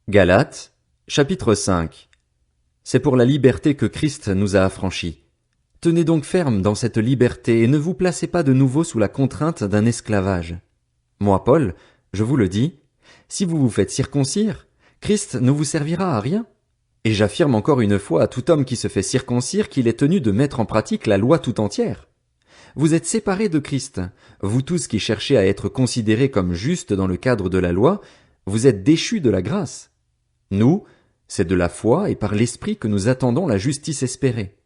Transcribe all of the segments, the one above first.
Galates, chapitre 5. C'est pour la liberté que Christ nous a affranchis. Tenez donc ferme dans cette liberté et ne vous placez pas de nouveau sous la contrainte d'un esclavage. Moi, Paul, je vous le dis, si vous vous faites circoncire, Christ ne vous servira à rien. Et j'affirme encore une fois à tout homme qui se fait circoncire qu'il est tenu de mettre en pratique la loi tout entière. Vous êtes séparés de Christ, vous tous qui cherchez à être considérés comme justes dans le cadre de la loi, vous êtes déchus de la grâce. Nous, c'est de la foi et par l'Esprit que nous attendons la justice espérée.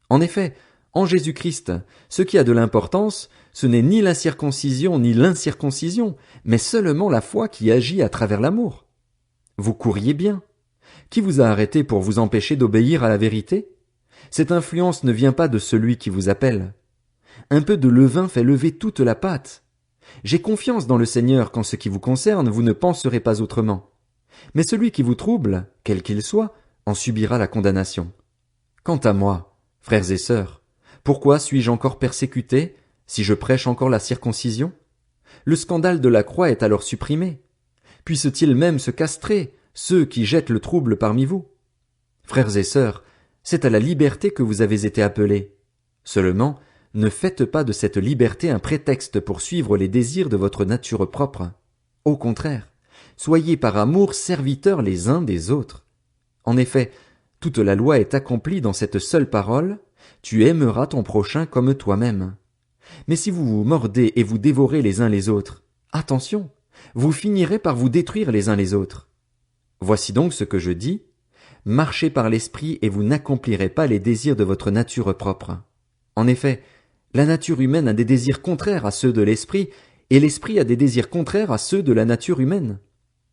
En effet, en Jésus-Christ, ce qui a de l'importance, ce n'est ni la circoncision ni l'incirconcision, mais seulement la foi qui agit à travers l'amour. Vous courriez bien. Qui vous a arrêté pour vous empêcher d'obéir à la vérité? Cette influence ne vient pas de celui qui vous appelle. Un peu de levain fait lever toute la pâte. J'ai confiance dans le Seigneur qu'en ce qui vous concerne, vous ne penserez pas autrement. Mais celui qui vous trouble, quel qu'il soit, en subira la condamnation. Quant à moi, frères et sœurs, pourquoi suis-je encore persécuté, si je prêche encore la circoncision? Le scandale de la croix est alors supprimé. Puissent-ils même se castrer, ceux qui jettent le trouble parmi vous? Frères et sœurs, c'est à la liberté que vous avez été appelés. Seulement, ne faites pas de cette liberté un prétexte pour suivre les désirs de votre nature propre. Au contraire, soyez par amour serviteurs les uns des autres. En effet, toute la loi est accomplie dans cette seule parole, tu aimeras ton prochain comme toi-même. Mais si vous vous mordez et vous dévorez les uns les autres, attention, vous finirez par vous détruire les uns les autres. Voici donc ce que je dis, marchez par l'esprit et vous n'accomplirez pas les désirs de votre nature propre. En effet, la nature humaine a des désirs contraires à ceux de l'esprit, et l'esprit a des désirs contraires à ceux de la nature humaine.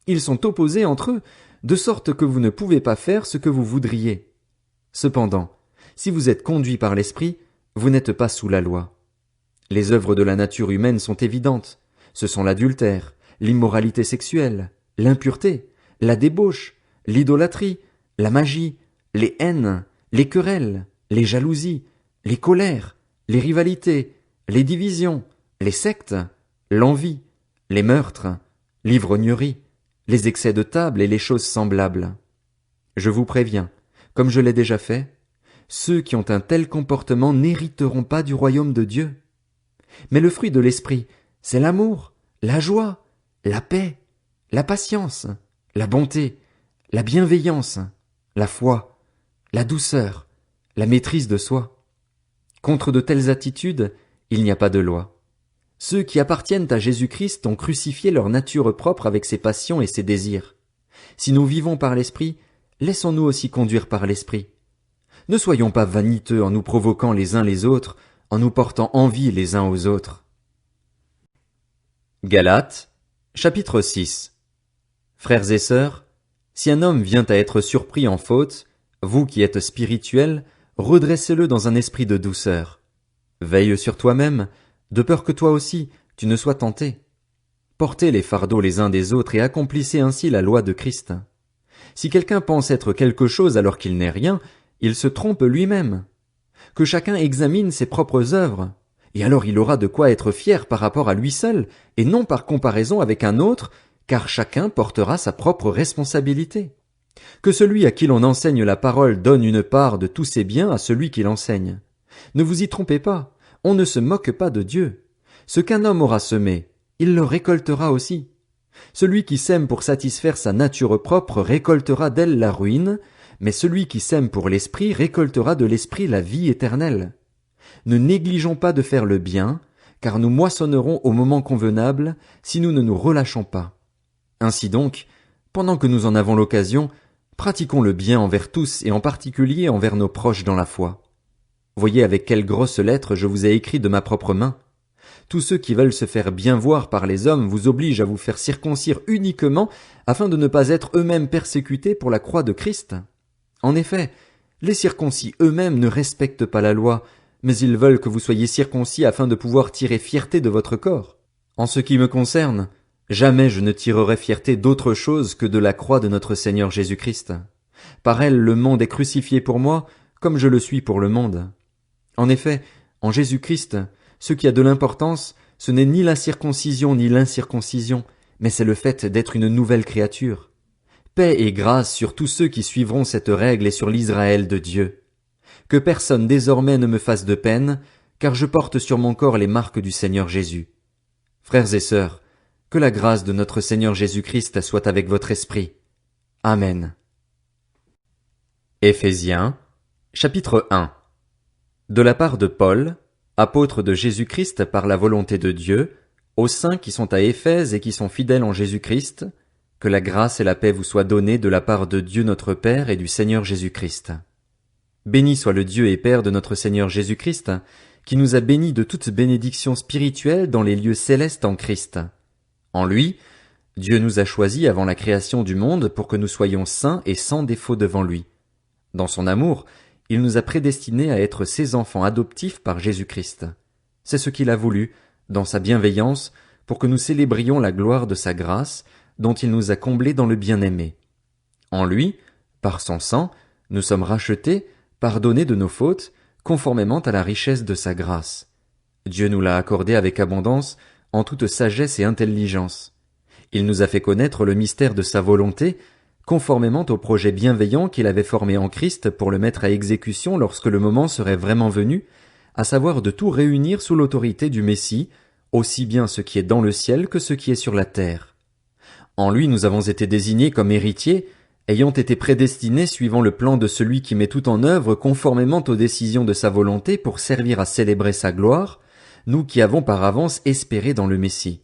Ils sont opposés entre eux, de sorte que vous ne pouvez pas faire ce que vous voudriez. Cependant, si vous êtes conduits par l'esprit, vous n'êtes pas sous la loi. Les œuvres de la nature humaine sont évidentes. Ce sont l'adultère, l'immoralité sexuelle, l'impureté, la débauche, l'idolâtrie, la magie, les haines, les querelles, les jalousies, les colères, les rivalités, les divisions, les sectes, l'envie, les meurtres, l'ivrognerie, les excès de table et les choses semblables. Je vous préviens, comme je l'ai déjà fait, ceux qui ont un tel comportement n'hériteront pas du royaume de Dieu. Mais le fruit de l'esprit, c'est l'amour, la joie, la paix, la patience, la bonté, la bienveillance, la foi, la douceur, la maîtrise de soi. Contre de telles attitudes, il n'y a pas de loi. Ceux qui appartiennent à Jésus-Christ ont crucifié leur nature propre avec ses passions et ses désirs. Si nous vivons par l'Esprit, laissons-nous aussi conduire par l'Esprit. Ne soyons pas vaniteux en nous provoquant les uns les autres, en nous portant envie les uns aux autres. Galates, chapitre 6. Frères et sœurs, si un homme vient à être surpris en faute, vous qui êtes spirituels, redressez-le dans un esprit de douceur. Veille sur toi-même, de peur que toi aussi, tu ne sois tenté. Portez les fardeaux les uns des autres et accomplissez ainsi la loi de Christ. Si quelqu'un pense être quelque chose alors qu'il n'est rien, il se trompe lui-même. Que chacun examine ses propres œuvres, et alors il aura de quoi être fier par rapport à lui seul, et non par comparaison avec un autre, car chacun portera sa propre responsabilité. Que celui à qui l'on enseigne la parole donne une part de tous ses biens à celui qui l'enseigne. Ne vous y trompez pas, on ne se moque pas de Dieu. Ce qu'un homme aura semé, il le récoltera aussi. Celui qui sème pour satisfaire sa nature propre récoltera d'elle la ruine, mais celui qui sème pour l'esprit récoltera de l'esprit la vie éternelle. Ne négligeons pas de faire le bien, car nous moissonnerons au moment convenable si nous ne nous relâchons pas. Ainsi donc, pendant que nous en avons l'occasion, pratiquons le bien envers tous et en particulier envers nos proches dans la foi. Voyez avec quelle grosse lettre je vous ai écrit de ma propre main. Tous ceux qui veulent se faire bien voir par les hommes vous obligent à vous faire circoncire uniquement afin de ne pas être eux-mêmes persécutés pour la croix de Christ. En effet, les circoncis eux-mêmes ne respectent pas la loi, mais ils veulent que vous soyez circoncis afin de pouvoir tirer fierté de votre corps. En ce qui me concerne, jamais je ne tirerai fierté d'autre chose que de la croix de notre Seigneur Jésus-Christ. Par elle, le monde est crucifié pour moi, comme je le suis pour le monde. En effet, en Jésus-Christ, ce qui a de l'importance, ce n'est ni la circoncision ni l'incirconcision, mais c'est le fait d'être une nouvelle créature. paix et grâce sur tous ceux qui suivront cette règle et sur l'Israël de Dieu. Que personne désormais ne me fasse de peine, car je porte sur mon corps les marques du Seigneur Jésus. Frères et sœurs, que la grâce de notre Seigneur Jésus-Christ soit avec votre esprit. Amen. Éphésiens, chapitre 1. De la part de Paul, apôtre de Jésus-Christ par la volonté de Dieu, aux saints qui sont à Éphèse et qui sont fidèles en Jésus-Christ, que la grâce et la paix vous soient données de la part de Dieu notre Père et du Seigneur Jésus-Christ. Béni soit le Dieu et Père de notre Seigneur Jésus-Christ, qui nous a bénis de toute bénédiction spirituelle dans les lieux célestes en Christ. En lui, Dieu nous a choisis avant la création du monde pour que nous soyons saints et sans défaut devant lui. Dans son amour, il nous a prédestinés à être ses enfants adoptifs par Jésus-Christ. C'est ce qu'il a voulu, dans sa bienveillance, pour que nous célébrions la gloire de sa grâce, dont il nous a comblés dans le bien-aimé. En lui, par son sang, nous sommes rachetés, pardonnés de nos fautes, conformément à la richesse de sa grâce. Dieu nous l'a accordé avec abondance, en toute sagesse et intelligence. Il nous a fait connaître le mystère de sa volonté, conformément au projet bienveillant qu'il avait formé en Christ pour le mettre à exécution lorsque le moment serait vraiment venu, à savoir de tout réunir sous l'autorité du Messie, aussi bien ce qui est dans le ciel que ce qui est sur la terre. En lui nous avons été désignés comme héritiers, ayant été prédestinés suivant le plan de celui qui met tout en œuvre conformément aux décisions de sa volonté pour servir à célébrer sa gloire, nous qui avons par avance espéré dans le Messie.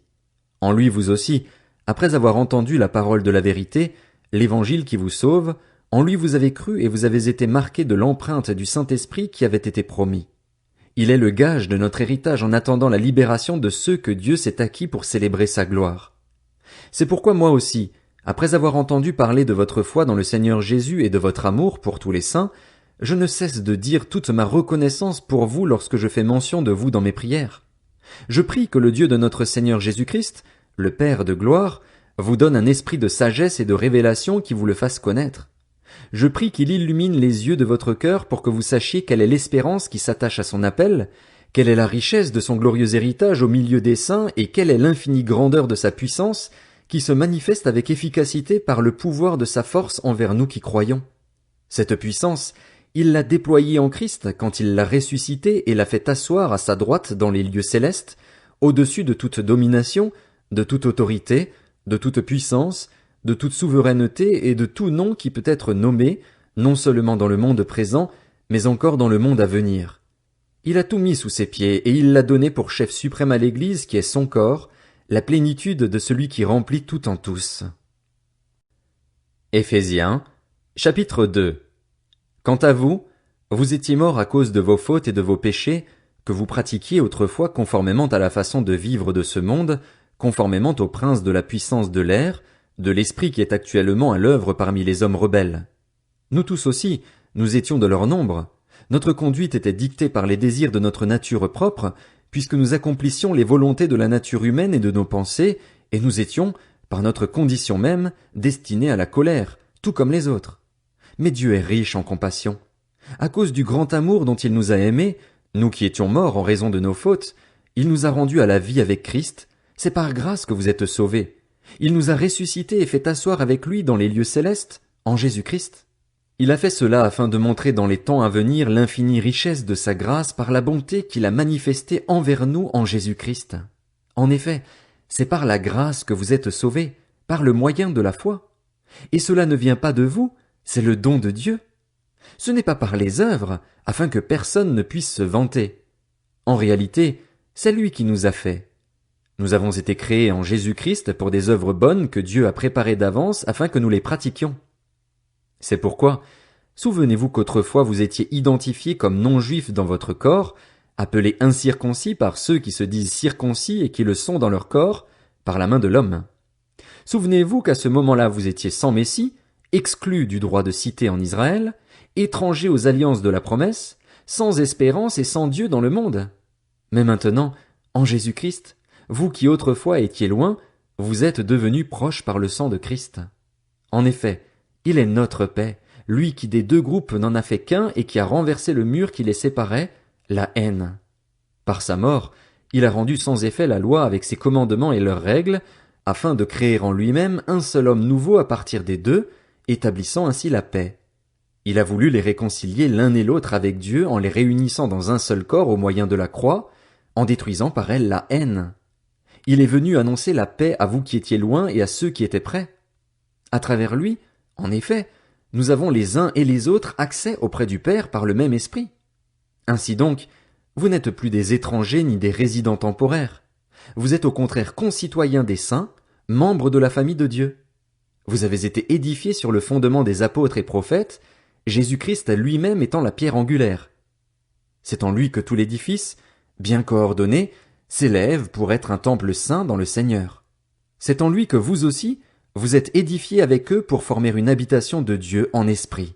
En lui vous aussi, après avoir entendu la parole de la vérité, l'évangile qui vous sauve, en lui vous avez cru et vous avez été marqués de l'empreinte du Saint-Esprit qui avait été promis. Il est le gage de notre héritage en attendant la libération de ceux que Dieu s'est acquis pour célébrer sa gloire. C'est pourquoi moi aussi, après avoir entendu parler de votre foi dans le Seigneur Jésus et de votre amour pour tous les saints, je ne cesse de dire toute ma reconnaissance pour vous lorsque je fais mention de vous dans mes prières. Je prie que le Dieu de notre Seigneur Jésus-Christ, le Père de gloire, vous donne un esprit de sagesse et de révélation qui vous le fasse connaître. Je prie qu'il illumine les yeux de votre cœur pour que vous sachiez quelle est l'espérance qui s'attache à son appel, quelle est la richesse de son glorieux héritage au milieu des saints et quelle est l'infinie grandeur de sa puissance qui se manifeste avec efficacité par le pouvoir de sa force envers nous qui croyons. Cette puissance, il l'a déployée en Christ quand il l'a ressuscité et l'a fait asseoir à sa droite dans les lieux célestes, au-dessus de toute domination, de toute autorité, de toute puissance, de toute souveraineté et de tout nom qui peut être nommé, non seulement dans le monde présent, mais encore dans le monde à venir. Il a tout mis sous ses pieds et il l'a donné pour chef suprême à l'Église qui est son corps, la plénitude de celui qui remplit tout en tous. Éphésiens, chapitre 2. Quant à vous, vous étiez morts à cause de vos fautes et de vos péchés, que vous pratiquiez autrefois conformément à la façon de vivre de ce monde, conformément au prince de la puissance de l'air, de l'esprit qui est actuellement à l'œuvre parmi les hommes rebelles. Nous tous aussi, nous étions de leur nombre. Notre conduite était dictée par les désirs de notre nature propre, puisque nous accomplissions les volontés de la nature humaine et de nos pensées, et nous étions, par notre condition même, destinés à la colère, tout comme les autres. Mais Dieu est riche en compassion. À cause du grand amour dont il nous a aimés, nous qui étions morts en raison de nos fautes, il nous a rendus à la vie avec Christ. C'est par grâce que vous êtes sauvés. Il nous a ressuscités et fait asseoir avec lui dans les lieux célestes, en Jésus-Christ. Il a fait cela afin de montrer dans les temps à venir l'infinie richesse de sa grâce par la bonté qu'il a manifestée envers nous en Jésus-Christ. En effet, c'est par la grâce que vous êtes sauvés, par le moyen de la foi. Et cela ne vient pas de vous, c'est le don de Dieu. Ce n'est pas par les œuvres, afin que personne ne puisse se vanter. En réalité, c'est lui qui nous a fait. Nous avons été créés en Jésus-Christ pour des œuvres bonnes que Dieu a préparées d'avance afin que nous les pratiquions. C'est pourquoi, souvenez-vous qu'autrefois vous étiez identifiés comme non-juifs dans votre corps, appelés incirconcis par ceux qui se disent circoncis et qui le sont dans leur corps, par la main de l'homme. Souvenez-vous qu'à ce moment-là vous étiez sans Messie, exclus du droit de cité en Israël, étrangers aux alliances de la promesse, sans espérance et sans Dieu dans le monde. Mais maintenant, en Jésus-Christ, vous qui autrefois étiez loin, vous êtes devenus proches par le sang de Christ. En effet, il est notre paix, lui qui des deux groupes n'en a fait qu'un et qui a renversé le mur qui les séparait, la haine. Par sa mort, il a rendu sans effet la loi avec ses commandements et leurs règles, afin de créer en lui-même un seul homme nouveau à partir des deux, établissant ainsi la paix. Il a voulu les réconcilier l'un et l'autre avec Dieu en les réunissant dans un seul corps au moyen de la croix, en détruisant par elle la haine. Il est venu annoncer la paix à vous qui étiez loin et à ceux qui étaient près. À travers lui, en effet, nous avons les uns et les autres accès auprès du Père par le même esprit. Ainsi donc, vous n'êtes plus des étrangers ni des résidents temporaires. Vous êtes au contraire concitoyens des saints, membres de la famille de Dieu. Vous avez été édifiés sur le fondement des apôtres et prophètes, Jésus-Christ lui-même étant la pierre angulaire. C'est en lui que tout l'édifice, bien coordonné, s'élève pour être un temple saint dans le Seigneur. C'est en lui que vous aussi, vous êtes édifiés avec eux pour former une habitation de Dieu en esprit.